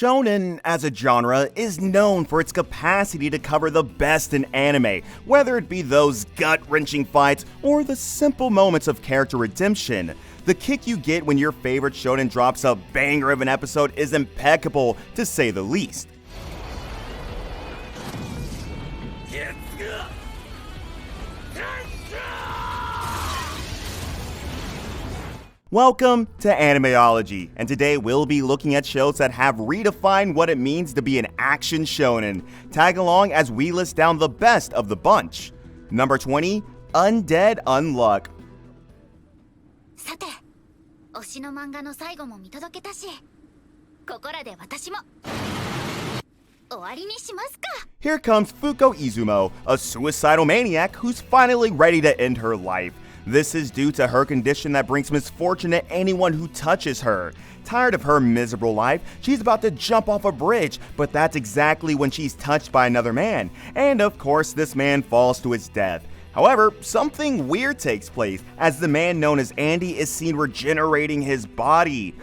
Shonen, as a genre, is known for its capacity to cover the best in anime, whether it be those gut-wrenching fights or the simple moments of character redemption. The kick you get when your favorite shonen drops a banger of an episode is impeccable, to say the least. Welcome to Animeology, and today we'll be looking at shows that have redefined what it means to be an action shonen. Tag along as we list down the best of the bunch. Number 20, Undead Unluck. さて、推しの漫画の最後も見届けたし、ここらで私も終わりにしますか。 Here comes Fuko Izumo, a suicidal maniac who's finally ready to end her life. This is due to her condition that brings misfortune to anyone who touches her. Tired of her miserable life, she's about to jump off a bridge, but that's exactly when she's touched by another man. And of course, this man falls to his death. However, something weird takes place as the man known as Andy is seen regenerating his body.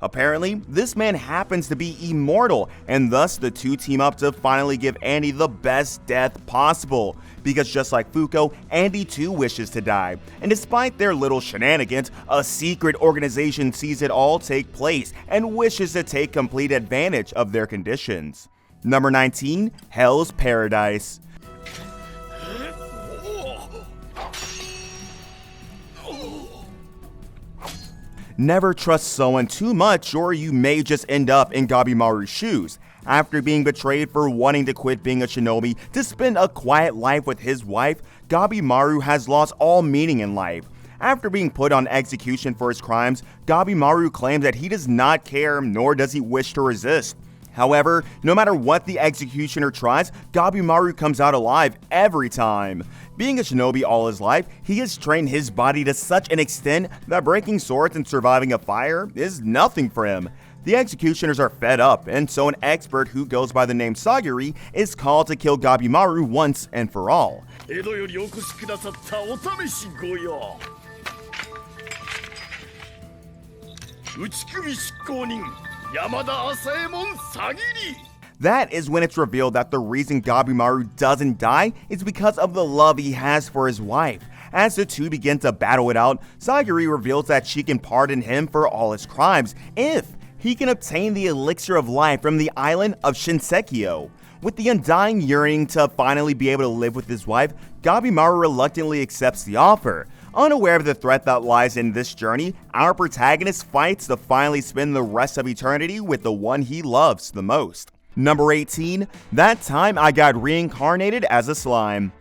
Apparently, this man happens to be immortal, and thus the two team up to finally give Andy the best death possible. Because just like Fuko, Andy too wishes to die. And despite their little shenanigans, a secret organization sees it all take place and wishes to take complete advantage of their conditions. Number 19, Hell's Paradise. Never trust someone too much or you may just end up in Gabimaru's shoes. After being betrayed for wanting to quit being a shinobi to spend a quiet life with his wife, Gabimaru has lost all meaning in life. After being put on execution for his crimes, Gabimaru claims that he does not care nor does he wish to resist. However, no matter what the executioner tries, Gabimaru comes out alive every time. Being a shinobi all his life, he has trained his body to such an extent that breaking swords and surviving a fire is nothing for him. The executioners are fed up, and so an expert who goes by the name Sagiri is called to kill Gabimaru once and for all. That is when it's revealed that the reason Gabimaru doesn't die is because of the love he has for his wife. As the two begin to battle it out, Sagiri reveals that she can pardon him for all his crimes if he can obtain the elixir of life from the island of Shinsekio. With the undying yearning to finally be able to live with his wife, Gabimaru reluctantly accepts the offer. Unaware of the threat that lies in this journey, our protagonist fights to finally spend the rest of eternity with the one he loves the most. Number 18, That Time I Got Reincarnated as a Slime.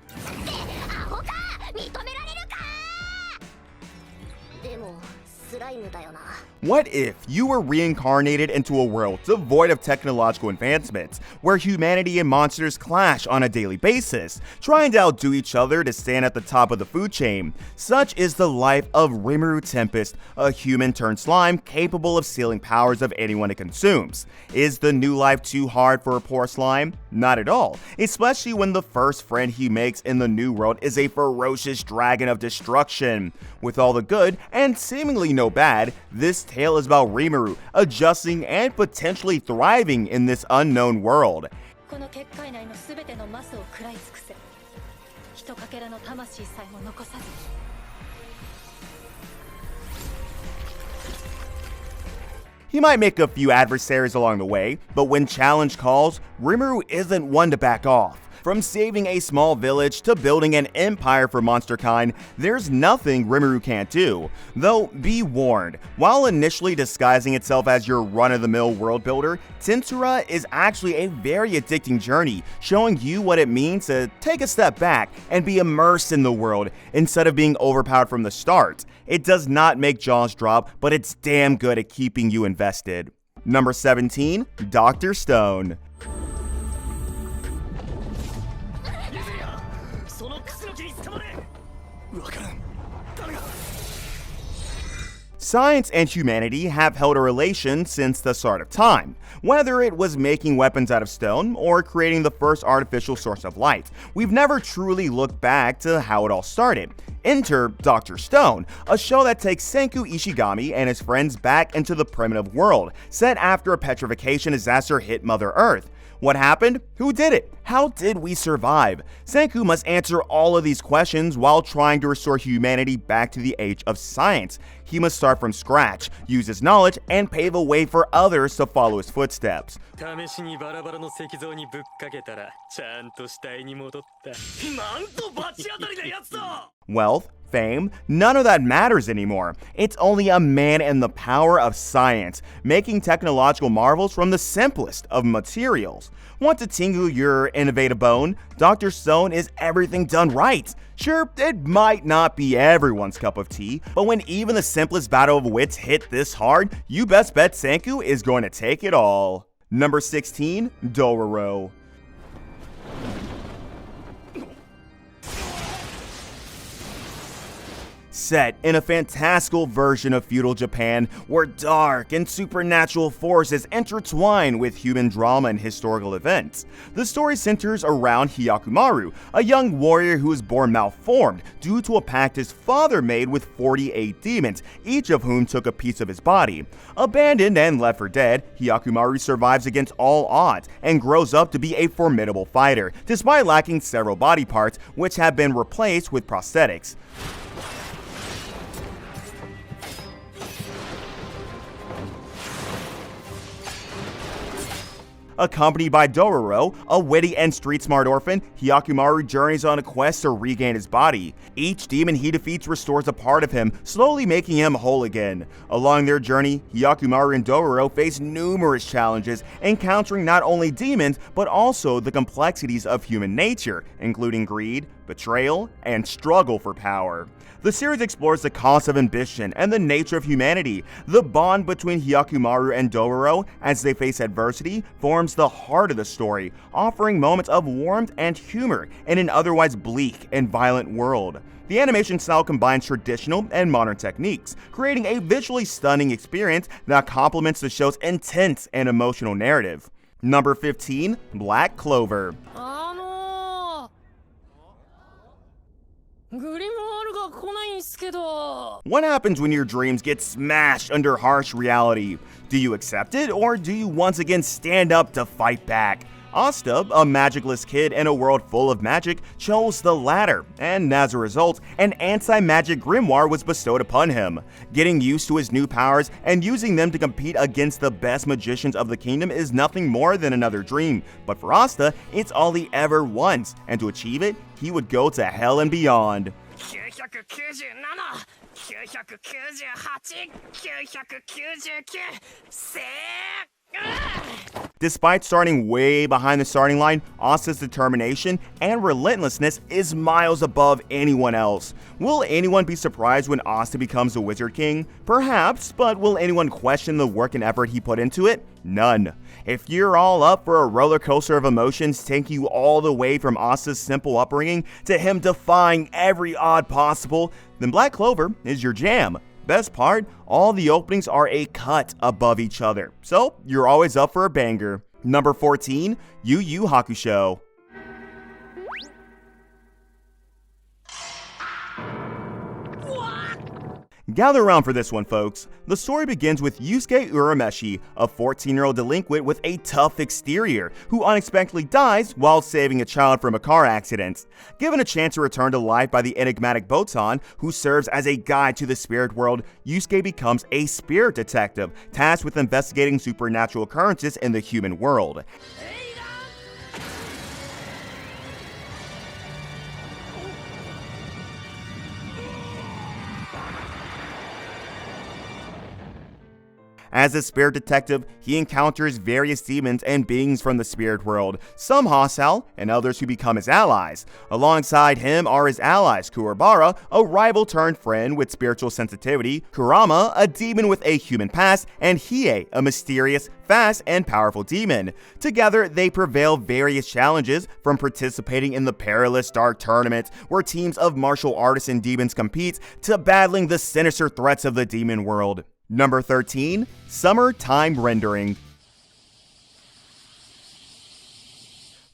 What if you were reincarnated into a world devoid of technological advancements, where humanity and monsters clash on a daily basis, trying to outdo each other to stand at the top of the food chain? Such is the life of Rimuru Tempest, a human turned slime capable of stealing powers of anyone it consumes. Is the new life too hard for a poor slime? Not at all, especially when the first friend he makes in the new world is a ferocious dragon of destruction. With all the good and seemingly no bad, this tale is about Rimuru adjusting and potentially thriving in this unknown world. He might make a few adversaries along the way, but when challenge calls, Rimuru isn't one to back off. From saving a small village to building an empire for monsterkind, there's nothing Rimuru can't do. Though, be warned, while initially disguising itself as your run-of-the-mill world builder, Tensura is actually a very addicting journey, showing you what it means to take a step back and be immersed in the world, instead of being overpowered from the start. It does not make jaws drop, but it's damn good at keeping you invested. Number 17, Dr. Stone. Science and humanity have held a relation since the start of time. Whether it was making weapons out of stone or creating the first artificial source of light, we've never truly looked back to how it all started. Enter Dr. Stone, a show that takes Senku Ishigami and his friends back into the primitive world, set after a petrification disaster hit Mother Earth. What happened? Who did it? How did we survive? Senku must answer all of these questions while trying to restore humanity back to the age of science. He must start from scratch, use his knowledge, and pave a way for others to follow his footsteps. Wealth, fame, none of that matters anymore. It's only a man and the power of science, making technological marvels from the simplest of materials. Want to tingle your innovative bone? Dr. Stone is everything done right. Sure, it might not be everyone's cup of tea, but when even the simplest battle of wits hit this hard, you best bet Senku is going to take it all. Number 16, Doro. Set in a fantastical version of feudal Japan where dark and supernatural forces intertwine with human drama and historical events. The story centers around Hyakumaru, a young warrior who was born malformed due to a pact his father made with 48 demons, each of whom took a piece of his body. Abandoned and left for dead, Hyakumaru survives against all odds and grows up to be a formidable fighter, despite lacking several body parts which have been replaced with prosthetics. Accompanied by Doro, a witty and street-smart orphan, Hyakumaru journeys on a quest to regain his body. Each demon he defeats restores a part of him, slowly making him whole again. Along their journey, Hyakumaru and Doro face numerous challenges, encountering not only demons, but also the complexities of human nature, including greed, betrayal, and struggle for power. The series explores the cost of ambition and the nature of humanity. The bond between Hyakumaru and Doro as they face adversity forms the heart of the story, offering moments of warmth and humor in an otherwise bleak and violent world. The animation style combines traditional and modern techniques, creating a visually stunning experience that complements the show's intense and emotional narrative. Number 15, Black Clover. What happens when your dreams get smashed under harsh reality? Do you accept it, or do you once again stand up to fight back? Asta, a magicless kid in a world full of magic, chose the latter, and as a result, an anti-magic grimoire was bestowed upon him. Getting used to his new powers and using them to compete against the best magicians of the kingdom is nothing more than another dream, but for Asta, it's all he ever wants, and to achieve it, he would go to hell and beyond. Despite starting way behind the starting line, Asta's determination and relentlessness is miles above anyone else. Will anyone be surprised when Asta becomes the Wizard King? Perhaps, but will anyone question the work and effort he put into it? None. If you're all up for a roller coaster of emotions taking you all the way from Asta's simple upbringing to him defying every odd possible, then Black Clover is your jam. Best part, all the openings are a cut above each other, so you're always up for a banger. Number 14, Yu Yu Hakusho. Gather around for this one, folks. The story begins with Yusuke Urameshi, a 14-year-old delinquent with a tough exterior, who unexpectedly dies while saving a child from a car accident. Given a chance to return to life by the enigmatic Botan, who serves as a guide to the spirit world, Yusuke becomes a spirit detective, tasked with investigating supernatural occurrences in the human world. As a spirit detective, he encounters various demons and beings from the spirit world, some hostile and others who become his allies. Alongside him are his allies Kuwabara, a rival turned friend with spiritual sensitivity, Kurama, a demon with a human past, and Hiei, a mysterious, fast, and powerful demon. Together, they prevail various challenges, from participating in the perilous dark tournament where teams of martial artists and demons compete, to battling the sinister threats of the demon world. Number 13. Summertime Rendering.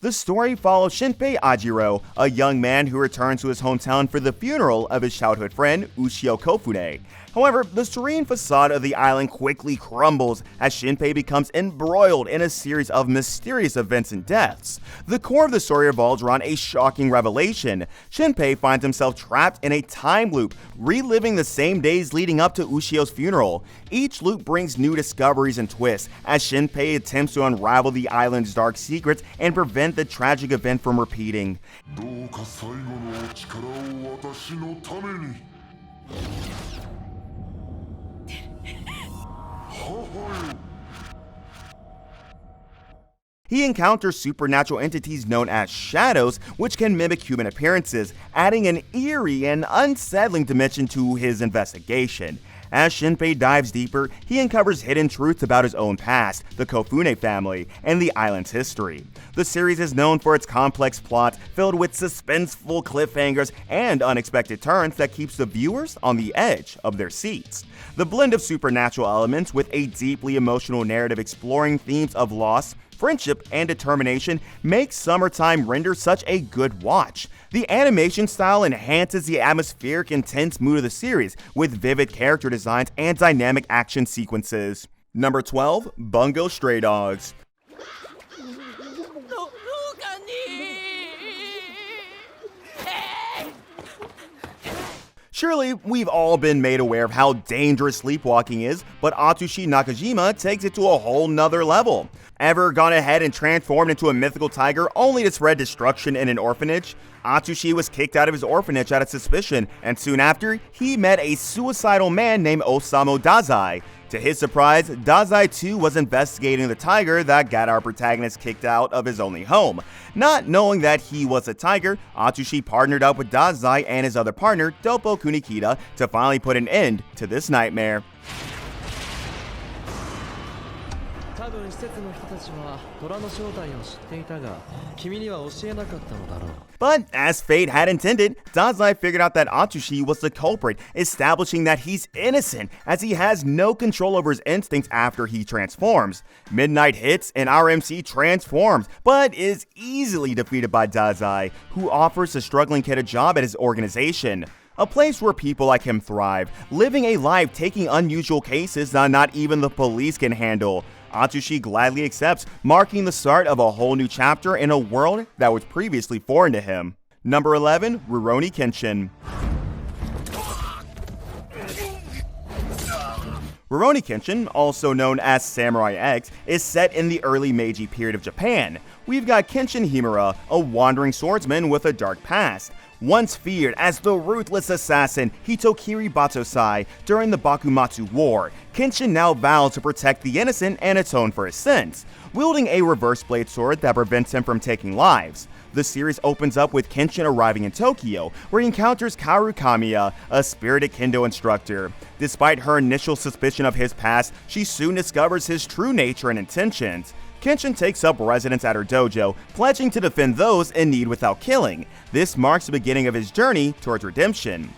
The story follows Shinpei Ajiro, a young man who returns to his hometown for the funeral of his childhood friend, Ushio Kofune. However, the serene facade of the island quickly crumbles as Shinpei becomes embroiled in a series of mysterious events and deaths. The core of the story revolves around a shocking revelation. Shinpei finds himself trapped in a time loop, reliving the same days leading up to Ushio's funeral. Each loop brings new discoveries and twists, as Shinpei attempts to unravel the island's dark secrets and prevent the tragic event from repeating. He encounters supernatural entities known as shadows, which can mimic human appearances, adding an eerie and unsettling dimension to his investigation. As Shinpei dives deeper, he uncovers hidden truths about his own past, the Kofune family, and the island's history. The series is known for its complex plot, filled with suspenseful cliffhangers and unexpected turns that keeps the viewers on the edge of their seats. The blend of supernatural elements with a deeply emotional narrative exploring themes of loss, friendship, and determination makes Summertime Render such a good watch. The animation style enhances the atmospheric, intense mood of the series, with vivid character designs and dynamic action sequences. Number 12. Bungo Stray Dogs. Surely, we've all been made aware of how dangerous sleepwalking is, but Atsushi Nakajima takes it to a whole nother level. Ever gone ahead and transformed into a mythical tiger only to spread destruction in an orphanage? Atsushi was kicked out of his orphanage out of suspicion, and soon after, he met a suicidal man named Osamu Dazai. To his surprise, Dazai too was investigating the tiger that got our protagonist kicked out of his only home. Not knowing that he was a tiger, Atsushi partnered up with Dazai and his other partner, Doppo Kunikita, to finally put an end to this nightmare. But as fate had intended, Dazai figured out that Atsushi was the culprit, establishing that he's innocent as he has no control over his instincts after he transforms. Midnight hits and our MC transforms, but is easily defeated by Dazai, who offers the struggling kid a job at his organization. A place where people like him thrive, living a life taking unusual cases that not even the police can handle. Atsushi gladly accepts, marking the start of a whole new chapter in a world that was previously foreign to him. Number 11. Rurouni Kenshin. Rurouni Kenshin, also known as Samurai X, is set in the early Meiji period of Japan. We've got Kinchin Himura, a wandering swordsman with a dark past. Once feared as the ruthless assassin Hitokiri Battosai during the Bakumatsu War, Kinchin now vows to protect the innocent and atone for his sins, wielding a reverse blade sword that prevents him from taking lives. The series opens up with Kinchin arriving in Tokyo, where he encounters Kaoru Kamiya, a spirited kendo instructor. Despite her initial suspicion of his past, she soon discovers his true nature and intentions. Kinchin takes up residence at her dojo, pledging to defend those in need without killing. This marks the beginning of his journey towards redemption.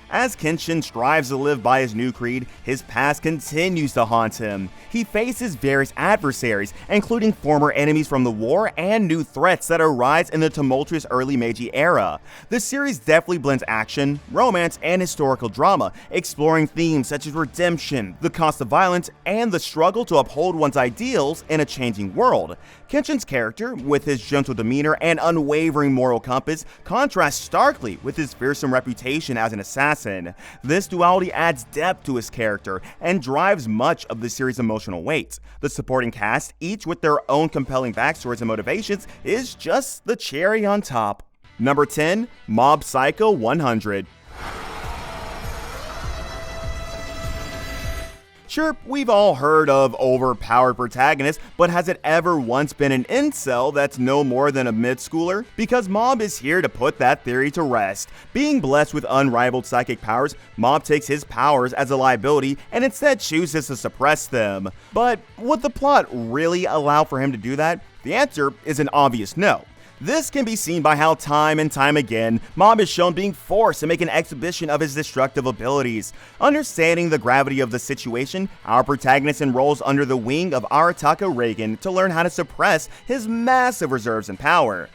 As Kinchin strives to live by his new creed, his past continues to haunt him. He faces various adversaries, including former enemies from the war and new threats that arise in the tumultuous early Meiji era. The series definitely blends action, romance, and historical drama, exploring themes such as redemption, the cost of violence, and the struggle to uphold one's ideals in a changing world. Kinchin's character, with his gentle demeanor and unwavering moral compass, contrasts starkly with his fearsome reputation as an assassin. This duality adds depth to his character and drives much of the series' emotional weight. The supporting cast, each with their own compelling backstories and motivations, is just the cherry on top. Number 10, Mob Psycho 100. Sure, we've all heard of overpowered protagonists, but has it ever once been an incel that's no more than a mid-schooler? Because Mob is here to put that theory to rest. Being blessed with unrivaled psychic powers, Mob takes his powers as a liability and instead chooses to suppress them. But would the plot really allow for him to do that? The answer is an obvious no. This can be seen by how time and time again, Mob is shown being forced to make an exhibition of his destructive abilities. Understanding the gravity of the situation, our protagonist enrolls under the wing of Arataka Reagan to learn how to suppress his massive reserves and power.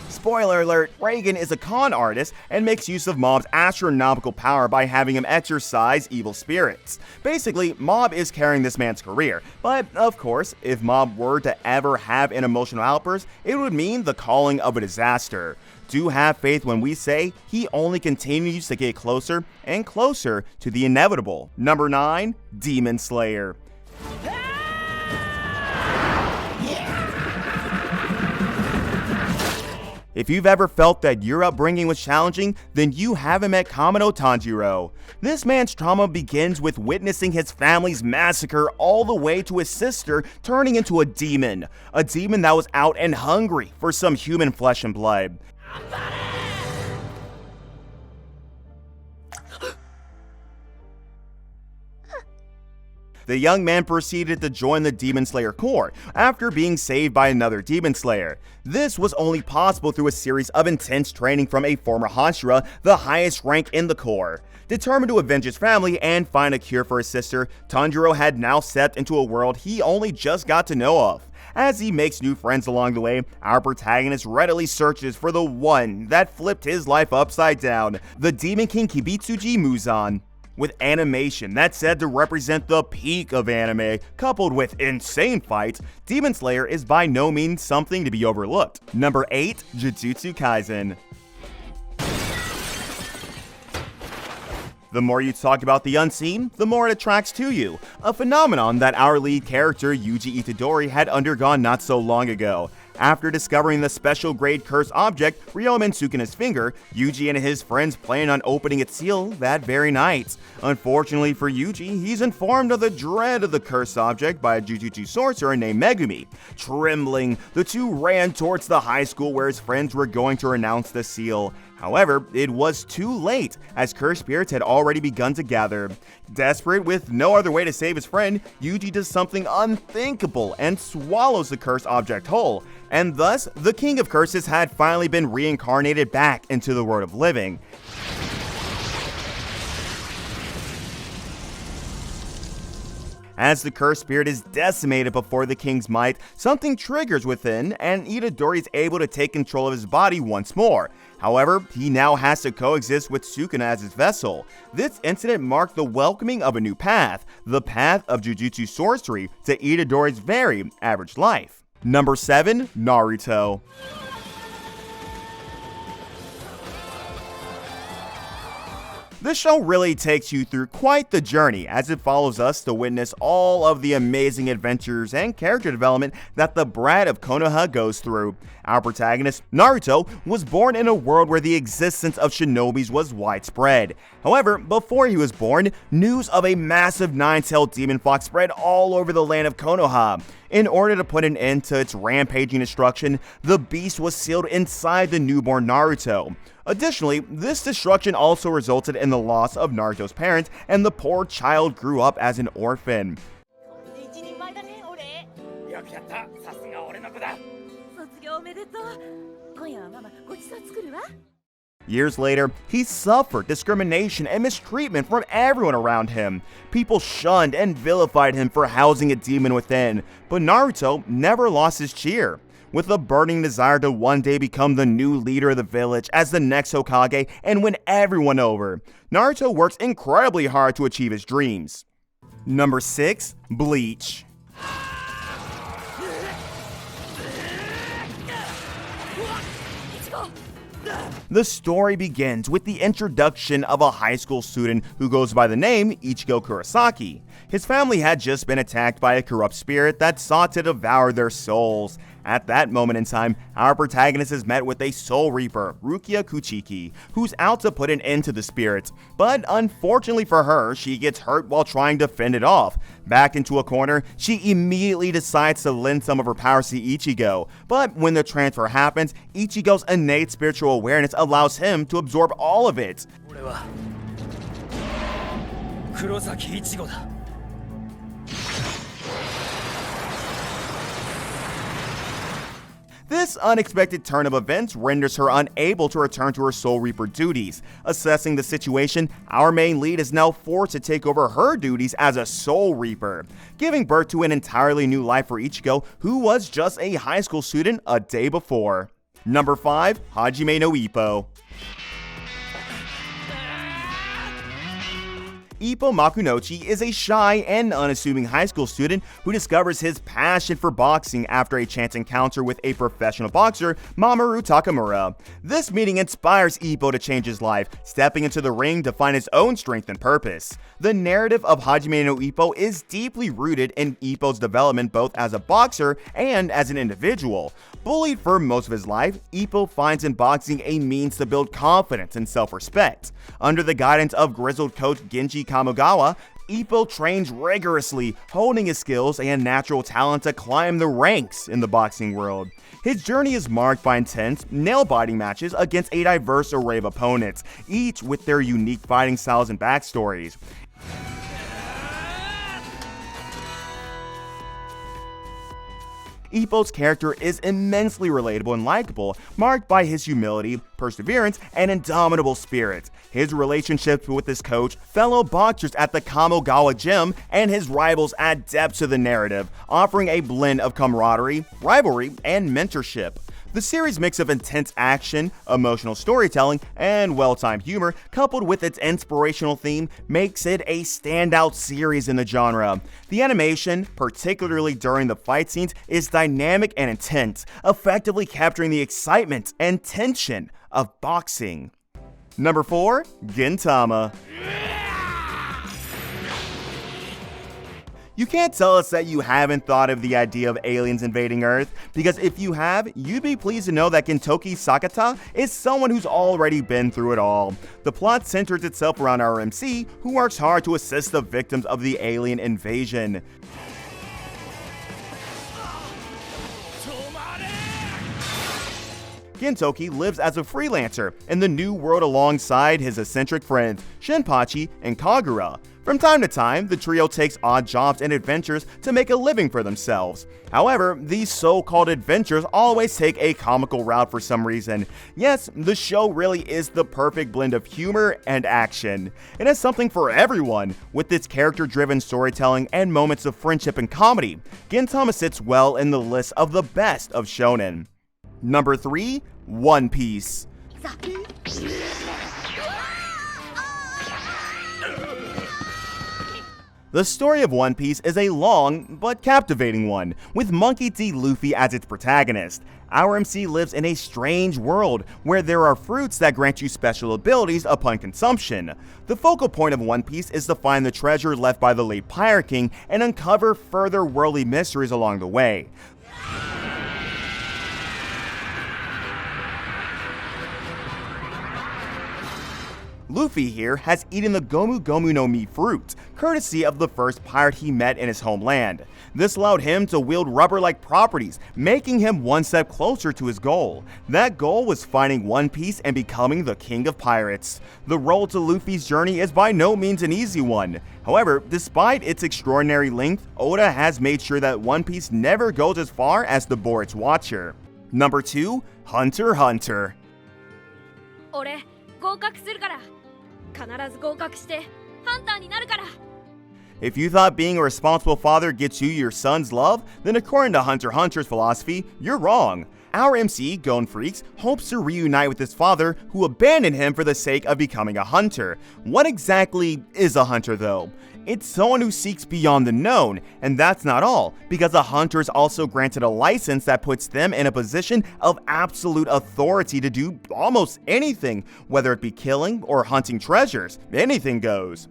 Spoiler alert, Reagan is a con artist and makes use of Mob's astronomical power by having him exorcise evil spirits. Basically, Mob is carrying this man's career, but of course, if Mob were to ever have an emotional outburst, it would mean the calling of a disaster. Do have faith when we say he only continues to get closer and closer to the inevitable. Number 9, Demon Slayer. If you've ever felt that your upbringing was challenging, then you haven't met Kamado Tanjiro. This man's trauma begins with witnessing his family's massacre all the way to his sister turning into a demon that was out and hungry for some human flesh and blood. The young man proceeded to join the Demon Slayer Corps after being saved by another Demon Slayer. This was only possible through a series of intense training from a former Hashira, the highest rank in the Corps. Determined to avenge his family and find a cure for his sister, Tanjiro had now stepped into a world he only just got to know of. As he makes new friends along the way, our protagonist readily searches for the one that flipped his life upside down, the Demon King Kibitsuji Muzan. With animation that's said to represent the peak of anime, coupled with insane fights, Demon Slayer is by no means something to be overlooked. Number 8, Jujutsu Kaisen. The more you talk about the unseen, the more it attracts to you, a phenomenon that our lead character Yuji Itadori had undergone not so long ago. After discovering the special grade cursed object Ryomen Sukuna's finger, Yuji and his friends plan on opening its seal that very night. Unfortunately for Yuji, he's informed of the dread of the cursed object by a Jujutsu sorcerer named Megumi. Trembling, the two ran towards the high school where his friends were going to renounce the seal. However, it was too late, as cursed spirits had already begun to gather. Desperate, with no other way to save his friend, Yuji does something unthinkable and swallows the cursed object whole, and thus, the King of Curses had finally been reincarnated back into the world of living. As the cursed spirit is decimated before the king's might, something triggers within, and Itadori is able to take control of his body once more. However, he now has to coexist with Sukuna as his vessel. This incident marked the welcoming of a new path, the path of Jujutsu sorcery, to Itadori's very average life. Number 7, Naruto. This show really takes you through quite the journey as it follows us to witness all of the amazing adventures and character development that the brat of Konoha goes through. Our protagonist, Naruto, was born in a world where the existence of shinobis was widespread. However, before he was born, news of a massive 9-tailed demon fox spread all over the land of Konoha. In order to put an end to its rampaging destruction, the beast was sealed inside the newborn Naruto. Additionally, this destruction also resulted in the loss of Naruto's parents, and the poor child grew up as an orphan. Years later, he suffered discrimination and mistreatment from everyone around him. People shunned and vilified him for housing a demon within, but Naruto never lost his cheer. With a burning desire to one day become the new leader of the village as the next Hokage and win everyone over, Naruto works incredibly hard to achieve his dreams. Number 6, Bleach. The story begins with the introduction of a high school student who goes by the name Ichigo Kurosaki. His family had just been attacked by a corrupt spirit that sought to devour their souls. At that moment in time, our protagonist is met with a Soul Reaper, Rukia Kuchiki, who's out to put an end to the spirits. But unfortunately for her, she gets hurt while trying to fend it off. Backed into a corner, she immediately decides to lend some of her powers to Ichigo. But when the transfer happens, Ichigo's innate spiritual awareness allows him to absorb all of it. This unexpected turn of events renders her unable to return to her Soul Reaper duties. Assessing the situation, our main lead is now forced to take over her duties as a Soul Reaper, giving birth to an entirely new life for Ichigo, who was just a high school student a day before. Number 5. Hajime no Ippo. Ippo Makunochi is a shy and unassuming high school student who discovers his passion for boxing after a chance encounter with a professional boxer, Mamoru Takamura. This meeting inspires Ippo to change his life, stepping into the ring to find his own strength and purpose. The narrative of Hajime no Ippo is deeply rooted in Ippo's development both as a boxer and as an individual. Bullied for most of his life, Ippo finds in boxing a means to build confidence and self-respect. Under the guidance of grizzled coach Genji Kamogawa, Ippo trains rigorously, honing his skills and natural talent to climb the ranks in the boxing world. His journey is marked by intense, nail-biting matches against a diverse array of opponents, each with their unique fighting styles and backstories. Ippo's character is immensely relatable and likable, marked by his humility, perseverance, and indomitable spirit. His relationships with his coach, fellow boxers at the Kamogawa gym, and his rivals add depth to the narrative, offering a blend of camaraderie, rivalry, and mentorship. The series' mix of intense action, emotional storytelling, and well-timed humor, coupled with its inspirational theme, makes it a standout series in the genre. The animation, particularly during the fight scenes, is dynamic and intense, effectively capturing the excitement and tension of boxing. Number 4. Gintama. You can't tell us that you haven't thought of the idea of aliens invading Earth, because if you have, you'd be pleased to know that Gintoki Sakata is someone who's already been through it all. The plot centers itself around our MC, who works hard to assist the victims of the alien invasion. Gintoki lives as a freelancer in the new world alongside his eccentric friends, Shinpachi and Kagura. From time to time, the trio takes odd jobs and adventures to make a living for themselves. However, these so-called adventures always take a comical route for some reason. Yes, the show really is the perfect blend of humor and action. It has something for everyone, with its character-driven storytelling and moments of friendship and comedy. Gintama sits well in the list of the best of shonen. Number 3. One Piece. The story of One Piece is a long but captivating one, with Monkey D. Luffy as its protagonist. Our MC lives in a strange world where there are fruits that grant you special abilities upon consumption. The focal point of One Piece is to find the treasure left by the late Pirate King and uncover further worldly mysteries along the way. Luffy here has eaten the Gomu Gomu no Mi fruit, courtesy of the first pirate he met in his homeland. This allowed him to wield rubber-like properties, making him one step closer to his goal. That goal was finding One Piece and becoming the king of pirates. The road to Luffy's journey is by no means an easy one. However, despite its extraordinary length, Oda has made sure that One Piece never goes as far as to bore its watcher. Number 2. Hunter x Hunter. 俺合格するから必ず合格してハンターになるから If you thought being a responsible father gets you your son's love, then according to Hunter x Hunter's philosophy, you're wrong. Our MC, Gon Freaks, hopes to reunite with his father, who abandoned him for the sake of becoming a hunter. What exactly is a hunter, though? It's someone who seeks beyond the known, and that's not all, because a hunter is also granted a license that puts them in a position of absolute authority to do almost anything, whether it be killing or hunting treasures. Anything goes.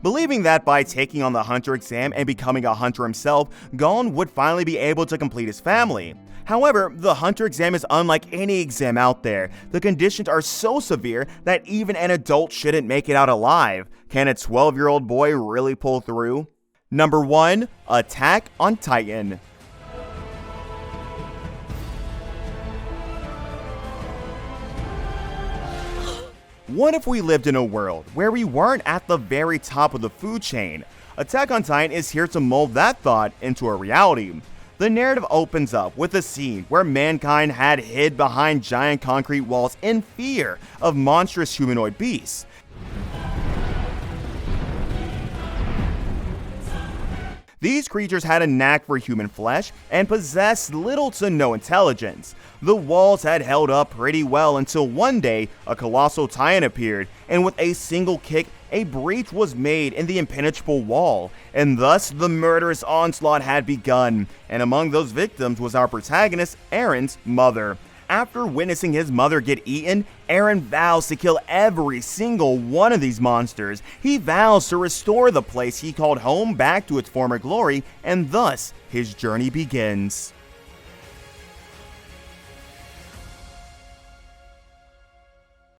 Believing that by taking on the hunter exam and becoming a hunter himself, Gon would finally be able to complete his family. However, the hunter exam is unlike any exam out there. The conditions are so severe that even an adult shouldn't make it out alive. Can a 12-year-old boy really pull through? Number 1. Attack on Titan. What if we lived in a world where we weren't at the very top of the food chain? Attack on Titan is here to mold that thought into a reality. The narrative opens up with a scene where mankind had hid behind giant concrete walls in fear of monstrous humanoid beasts. These creatures had a knack for human flesh and possessed little to no intelligence. The walls had held up pretty well until one day a colossal titan appeared, and with a single kick, a breach was made in the impenetrable wall, and thus the murderous onslaught had begun. And among those victims was our protagonist, Eren's mother. After witnessing his mother get eaten, Eren vows to kill every single one of these monsters. He vows to restore the place he called home back to its former glory, and thus his journey begins.